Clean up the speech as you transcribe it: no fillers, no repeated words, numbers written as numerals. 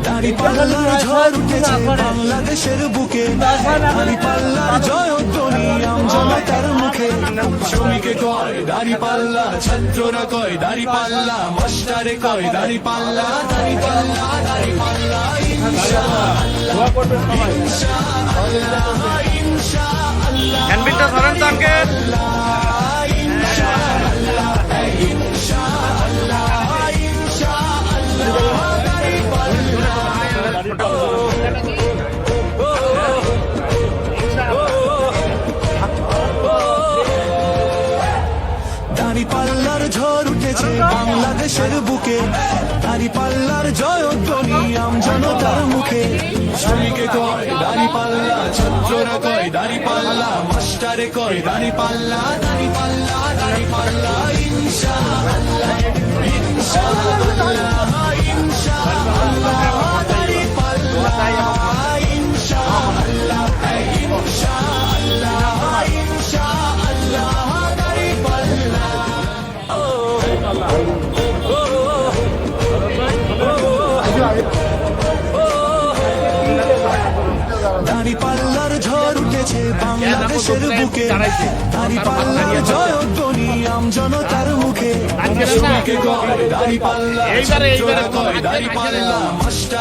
দাঁড়িপাল্লার ঝড় উঠেছে বাংলাদেশের বুকে, দাঁড়িপাল্লার জয়ধ্বনি আমজনতার মুখে। শ্রমিকে কয় দাঁড়িপাল্লা, ছাত্ররা কয় দাঁড়িপাল্লা, মাস্টারে কয় দাঁড়িপাল্লা, দাঁড়িপাল্লা দাঁড়িপাল্লা ইনশাআল্লাহ ইনশাআল্লাহ ইনশাআল্লাহ। হ্যান্ডবিলটা ধরেন তো আঙ্কেল। দাঁড়িপাল্লার ঝড় উঠেছে বাংলাদেশের বুকে, দাঁড়িপাল্লার জয়ধ্বনি আমজনতার মুখে। শ্রমিকে কয় দাঁড়িপাল্লা, ছাত্ররা কয় দাঁড়িপাল্লা, মাস্টারে কয় দাঁড়িপাল্লা, দাঁড়িপাল্লা দাঁড়িপাল্লা ইনশাআল্লাহ ইনশাআল্লাহ ইনশাআল্লাহ দাঁড়িপাল্লা ইনশাআল্লাহ ইনশাআল্লাহ ইনশাআল্লাহ দাঁড়িপাল্লা। দাঁড়িপাল্লার ঝড় উঠেছে বাংলাদেশের বুকে, দাঁড়িপাল্লার জয়ধ্বনি আমজনতার মুখে। শ্রমিকে কয় দাঁড়িপাল্লা, ছাত্ররা কয় দাঁড়িপাল্লা, মাস্টার